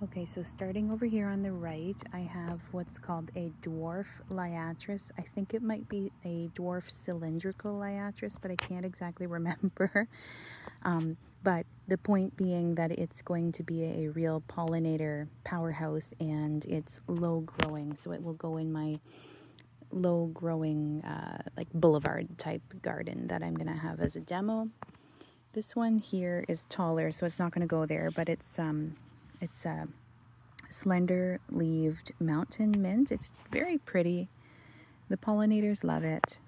Okay, so starting over here on the right, I have what's called a dwarf liatris. I think it might be a dwarf cylindrical liatris, but I can't exactly remember. But the point being that it's going to be a real pollinator powerhouse, and it's low growing, so it will go in my low growing like boulevard type garden that I'm gonna have as a demo. This one here is taller, so it's not going to go there, but it's slender leaved mountain mint. It's very pretty. The pollinators love it.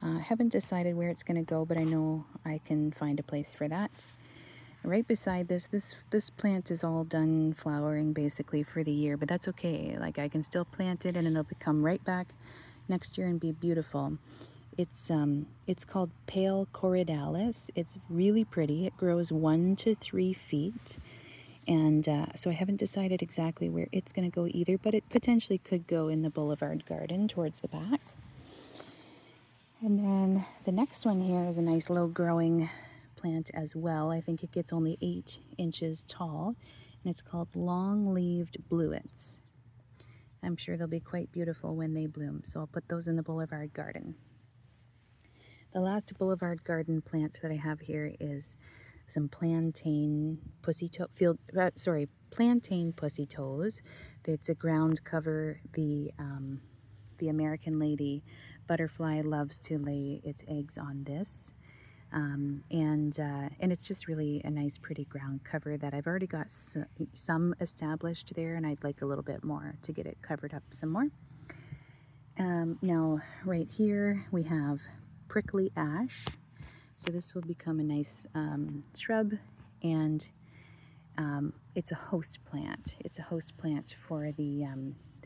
I haven't decided where it's going to go, but I know I can find a place for that. Right beside this plant is all done flowering basically for the year, but that's okay. Like, I can still plant it and it'll come right back next year and be beautiful. It's called Pale Corydalis. It's really pretty. It grows 1 to 3 feet. And so I haven't decided exactly where it's going to go either, but it potentially could go in the boulevard garden towards the back. And then the next one here is a nice low growing plant as well. I think it gets only 8 inches tall, and it's called long-leaved bluets. I'm sure they'll be quite beautiful when they bloom, so I'll put those in the boulevard garden. The last boulevard garden plant that I have here is some plantain plantain pussy toes. It's a ground cover. The American lady butterfly loves to lay its eggs on this. And it's just really a nice pretty ground cover that I've already got some established there, and I'd like a little bit more to get it covered up some more. Now right here we have prickly ash, so this will become a nice shrub, and it's a host plant. It's a host plant for the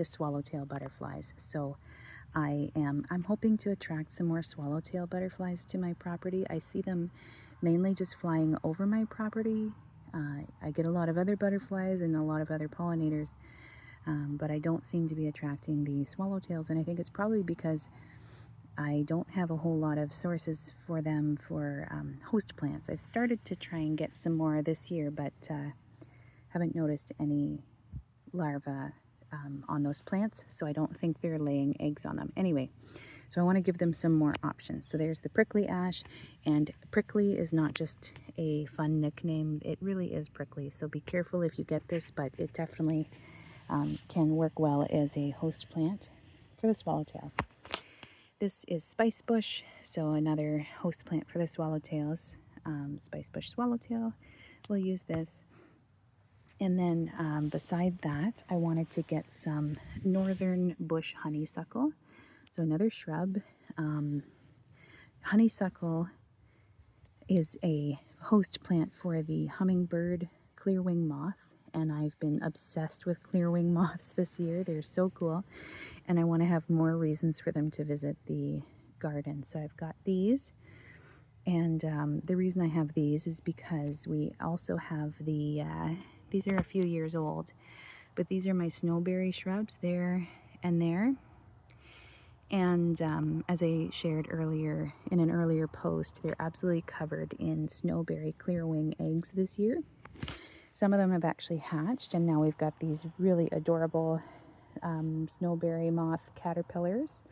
swallowtail butterflies. So I'm hoping to attract some more swallowtail butterflies to my property. I see them mainly just flying over my property. I get a lot of other butterflies and a lot of other pollinators, but I don't seem to be attracting the swallowtails, and I think it's probably because I don't have a whole lot of sources for them for host plants. I've started to try and get some more this year, but haven't noticed any larvae on those plants, so I don't think they're laying eggs on them. Anyway, so I want to give them some more options. So there's the prickly ash, and prickly is not just a fun nickname, it really is prickly, so be careful if you get this, but it definitely can work well as a host plant for the swallowtails. This is spice bush, so another host plant for the swallowtails. Spice bush swallowtail, we'll use this. And then beside that, I wanted to get some northern bush honeysuckle. So another shrub. Honeysuckle is a host plant for the hummingbird clearwing moth, and I've been obsessed with clearwing moths this year. They're so cool, and I want to have more reasons for them to visit the garden. So I've got these, and the reason I have these is because we also have these are a few years old, but these are my snowberry shrubs there and there. And as I shared earlier in an earlier post, they're absolutely covered in snowberry clearwing eggs this year. Some of them have actually hatched, and now we've got these really adorable snowberry moth caterpillars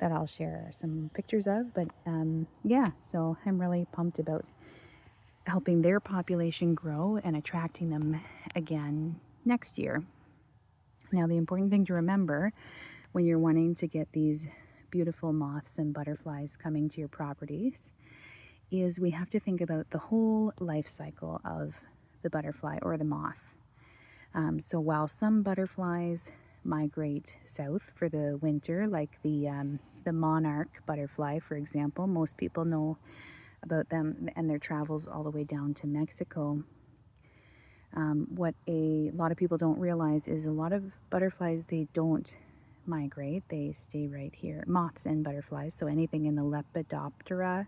that I'll share some pictures of. But yeah, so I'm really pumped about helping their population grow and attracting them again next year. Now, the important thing to remember when you're wanting to get these beautiful moths and butterflies coming to your properties is we have to think about the whole life cycle of the butterfly or the moth. So while some butterflies migrate south for the winter, like the monarch butterfly, for example, most people know about them and their travels all the way down to Mexico. What a lot of people don't realize is a lot of butterflies, they don't migrate, they stay right here. Moths and butterflies, so anything in the Lepidoptera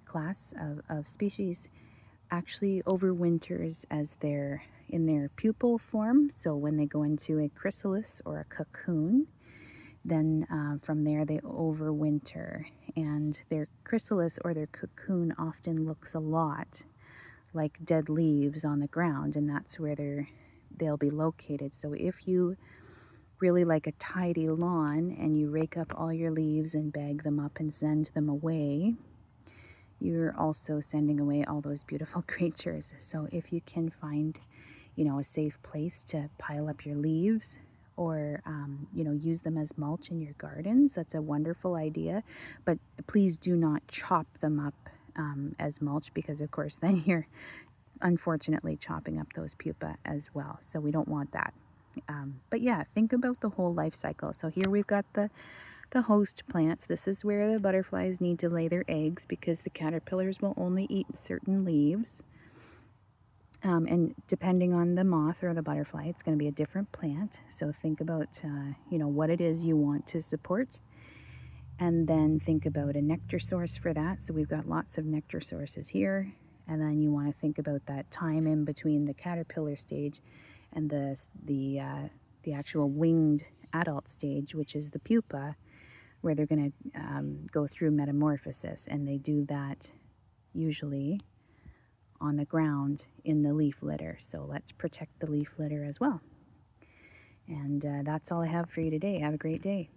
class of species, actually overwinters as they're in their pupal form. So when they go into a chrysalis or a cocoon, then from there they overwinter, and their chrysalis or their cocoon often looks a lot like dead leaves on the ground, and that's where they're they'll be located. So if you really like a tidy lawn and you rake up all your leaves and bag them up and send them away, you're also sending away all those beautiful creatures. So if you can find, you know, a safe place to pile up your leaves, or you know, use them as mulch in your gardens, that's a wonderful idea. But please do not chop them up as mulch, because of course then you're unfortunately chopping up those pupa as well. So we don't want that. But yeah, think about the whole life cycle. So here we've got the host plants. This is where the butterflies need to lay their eggs, because the caterpillars will only eat certain leaves. And depending on the moth or the butterfly, it's going to be a different plant. So think about, you know, what it is you want to support. And then think about a nectar source for that. So we've got lots of nectar sources here. And then you want to think about that time in between the caterpillar stage and the actual winged adult stage, which is the pupa, where they're going to go through metamorphosis. And they do that usually on the ground in the leaf litter. So let's protect the leaf litter as well. And that's all I have for you today. Have a great day.